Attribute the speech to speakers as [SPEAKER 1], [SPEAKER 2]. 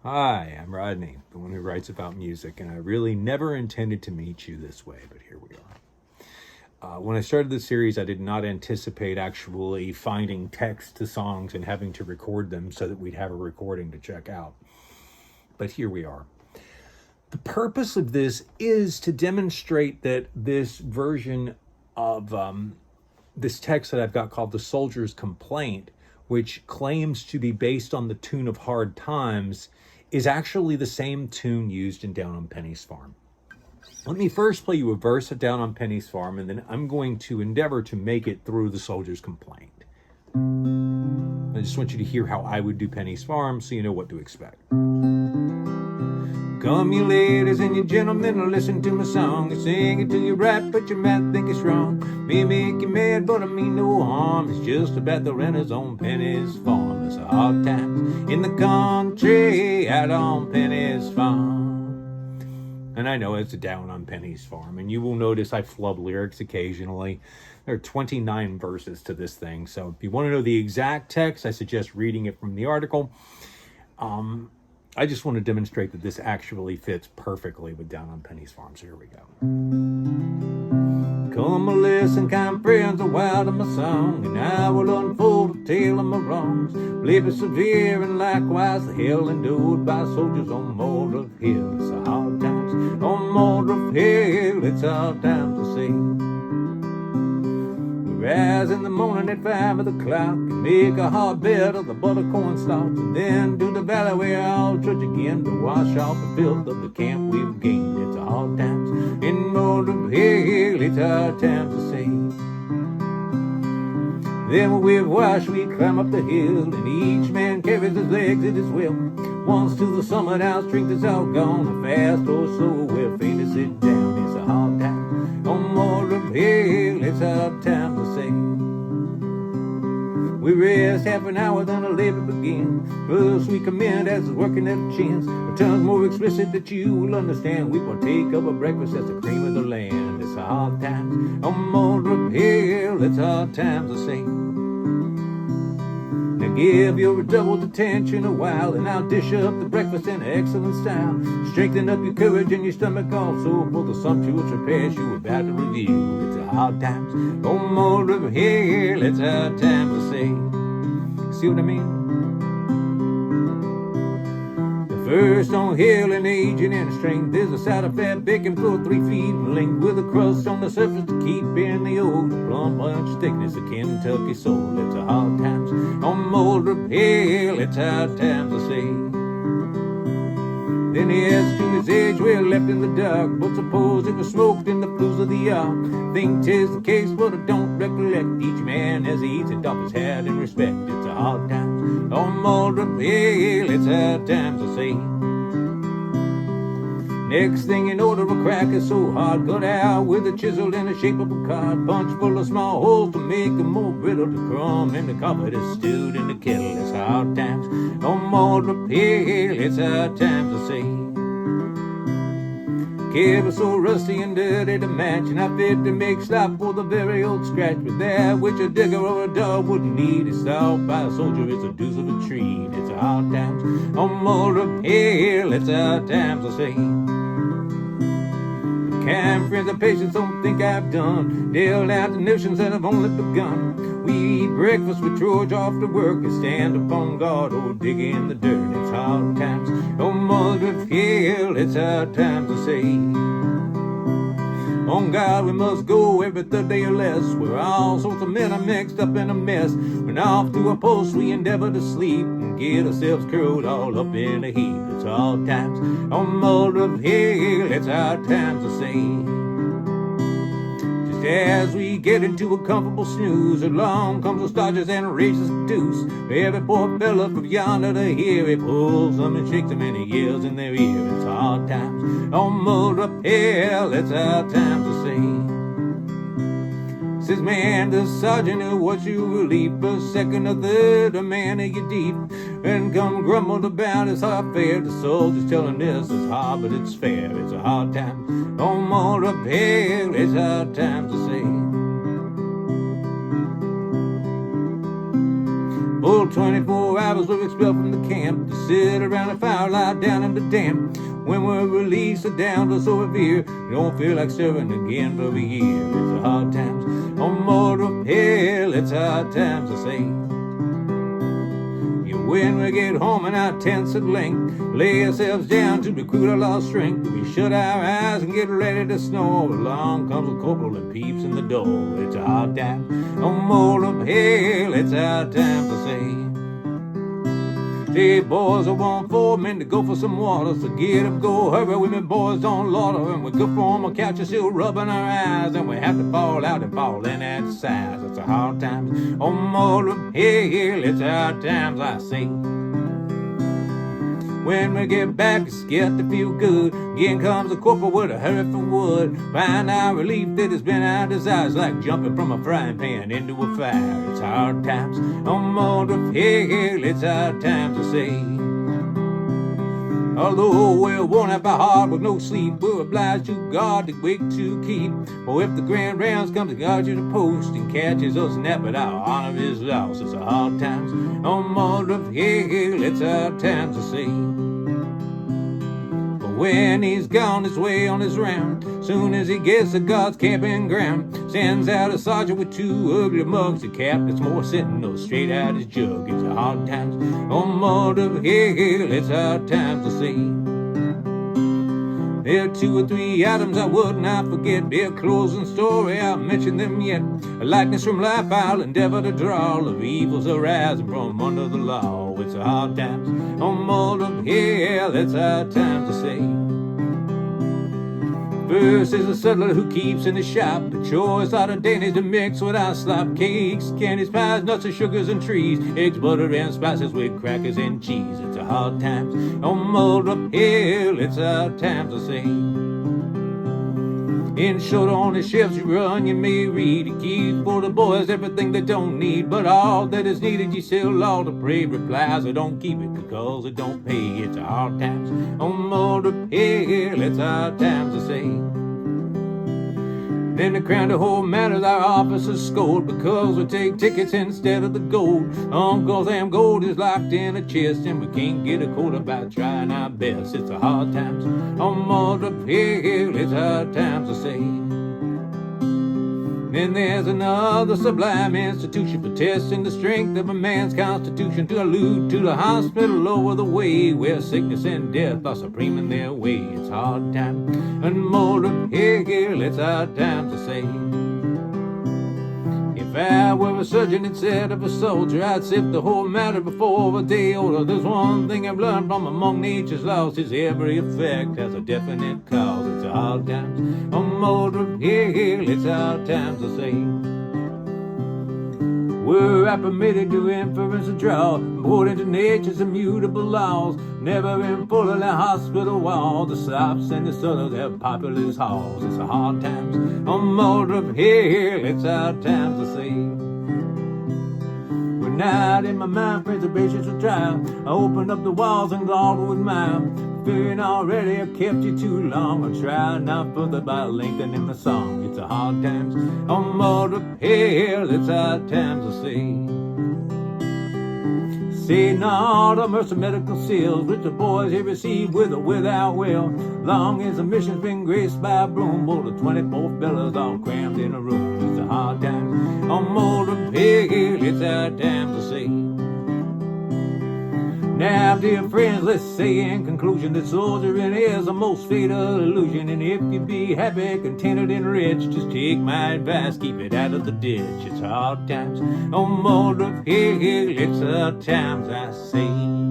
[SPEAKER 1] Hi, I'm Rodney, the one who writes about music, and I really never intended to meet you this way, but here we are. When I started this series, I did not anticipate actually finding text to songs and having to record them so that we'd have a recording to check out. But here we are. The purpose of this is to demonstrate that this version of this text that I've got called The Soldier's Complaint, which claims to be based on the tune of Hard Times, is actually the same tune used in Down on Penny's Farm. Let me first play you a verse of Down on Penny's Farm, and then I'm going to endeavor to make it through The Soldier's Complaint. I just want you to hear how I would do Penny's Farm so you know what to expect. Come, you ladies and you gentlemen, listen to my song. I sing it to you right, but you might think it's wrong. May make you mad, but I mean no harm. It's just about the renters on Penny's Farm. It's a hard times in the country out on Penny's Farm. And I know it's a Down on Penny's Farm, and you will notice I flub lyrics occasionally. There are 29 verses to this thing, so if you want to know the exact text, I suggest reading it from the article. I just want to demonstrate that this actually fits perfectly with Down on Penny's Farm, so here we go. Come and listen, kind friends, a while to my song, and I will unfold a tale of my wrongs. Labor severe and likewise the hell endured by soldiers on Moldrop Hill. It's a hard times on Moldrop Hill, it's hard times to see. Rise in the morning at 5 o'clock and make a hot bed of the buttercorn stalks, and then to the valley where I'll trudge again to wash off the filth of the camp we've gained. It's a hard times in Moldrop Hill, it's hard times to see. Then when we've washed, we climb up the hill, and each man carries his legs at his will. Once to the summit, our strength is all gone, and fast or slow, we're fain to sit down. It's a hard time on Moldrop Hill, it's hard time to say. We rest half an hour, then our labor begins. First we commend as is working at the chins. Our tongues more explicit that you will understand. We partake of a breakfast as the cream of the land. It's a hard times on Moldrop Hill, it's hard times to say. Now give your redoubled attention a while, and I'll dish up the breakfast in excellent style. Strengthen up your courage and your stomach also for the sumptuous repairs you're about to review. It's a hard times on Moldrop Hill, it's hard times to say. See what I mean? First on hill and aging and strength is a side of fat bacon floor 3 feet in length, with a crust on the surface to keep in the old plum punch thickness of Kentucky soul. It's a hard times on Moldrop Hill, it's hard times to say. Then he adds to his age, we're left in the dark, but suppose it was smoked in the flues of the ark. Think 'tis the case, but I don't recollect. Each man as he eats it doff his hat in respect. It's a hard times on Moldrop Hill, it's hard times to say. Next thing you know, the crack is so hard, cut out with a chisel in the shape of a card, punch full of small holes to make them more brittle to crumb, and the carpet is stewed in the kettle. It's hard times on Moldrop Hill, it's hard times to say. Cable so rusty and dirty to match, not fit to make slop for the very old scratch, but that which a digger or a dog wouldn't need is stalled by a soldier. It's a deuce of a treat. It's a hard times on Moldrop Hill, it's hard times to say. Kind friends of patience don't think I've done, dealt out the notions that I've only begun. We eat breakfast with trudge off to work and stand upon guard or dig in the dirt. It's hard times on Moldrop Hill, it's hard times to say. On God we must go every third day or less, where all sorts of men are mixed up in a mess. When off to a post we endeavor to sleep and get ourselves curled all up in a heap. It's hard times on Moldrop Hill, it's hard times to say. Just as we get into a comfortable snooze, along comes the starches and raises the deuce. Every poor fella from yonder to here, he pulls them and shakes them and he yells in their ear. It's hard times on Moldrop Hill, it's hard times to say. Says man, the sergeant who wants you relief, a second or third, a man of you deep, and come grumbled about his hard fare. The soldiers telling this is hard, but it's fair. It's a hard time on Moldrop Hill, it's hard times to say. Full 24 hours we're expelled from the camp to sit around a fire, lie down in the damp. When we're released, the down was so severe, we don't feel like serving again for a year. It's the hard times on mortal hell, it's hard times, I say. When we get home in our tents at length, lay ourselves down to recruit our lost strength. We shut our eyes and get ready to snore. Along comes a corporal and peeps in the door. It's a hard time on mortal hell, it's hard times, I say. Hey boys, I want 4 men to go for some water. So get up, go hurry, women boys don't loiter. And we go from a couch and still rubbing our eyes, and we have to fall out and fall in that size. It's a hard times on mortal hell, it's hard times, I say. When we get back, it's scared to feel good. Again comes the corporal with a hurry for wood. Find our relief that has been our desires, like jumping from a frying pan into a fire. It's hard times on mortal hell, it's hard times, I say. Although we're worn out by hard with no sleep, we're obliged to guard the wake to keep. For if the grand rounds comes to guard you the post and catches us napping, our honor is lost. It's a hard times on mortal hell, it's hard times, I say. When he's gone his way on his round, soon as he gets to God's camping ground, sends out a sergeant with 2 ugly mugs, a cap that's more sentinels straight out his jug. It's a hard times on mortal hell, it's hard times, I say. There are 2 or 3 items I would not forget. Their closing story, I'll mention them yet. A likeness from life I'll endeavor to draw, of evils arising from under the law. It's a hard times on mortal hell, it's hard times, I say. First is a settler who keeps in the shop the choice out of dainties to mix with our slop. Cakes, candies, pies, nuts and sugars and trees, eggs, butter and spices with crackers and cheese. It's a hard times on mortal hell, it's hard times, I say. In short, on the shelves you run, you may read. You keep for the boys everything they don't need, but all that is needed you sell all the brave replies. So don't keep it because it don't pay. It's a hard times on mortal hell, it's hard times, I say. Then the crown the whole matters, our officers scold because we take tickets instead of the gold. Cause them gold is locked in a chest, and we can't get a quota by trying our best. It's a hard times on mortal hell, it's hard times, I say. Then there's another sublime institution for testing the strength of a man's constitution, to allude to the hospital over the way, where sickness and death are supreme in their way. It's hard times and mortal hell, it's hard times, I say. If I were a surgeon instead of a soldier, I'd sift the whole matter before a day older. There's one thing I've learned from among nature's laws, is every effect has a definite cause. It's a hard times on mortal hell, it's hard times, I say. Were I permitted to inference and draw, poured into nature's immutable laws, never in full of the hospital walls, the sops and the sullers have populous halls. It's a hard times on mortal hell, it's hard times, I say. When night in my mind preservation's a trial, I opened up the walls and gone with mine, fearing already I've kept you too long. I try not further by lengthening the song. It's a hard times on mortal hell, it's hard times, I say. Say not of mercy medical seals, which the boys here receive with or without will. Long as the mission's been graced by a broom, both the 24 fellas all crammed in a room. It's a hard times on mortal hell, it's hard times, I say. Now, dear friends, let's say in conclusion that soldiering is a most fatal illusion. And if you be happy, contented, and rich, just take my advice, keep it out of the ditch. It's hard times on mortal hell, it's hard times, I say.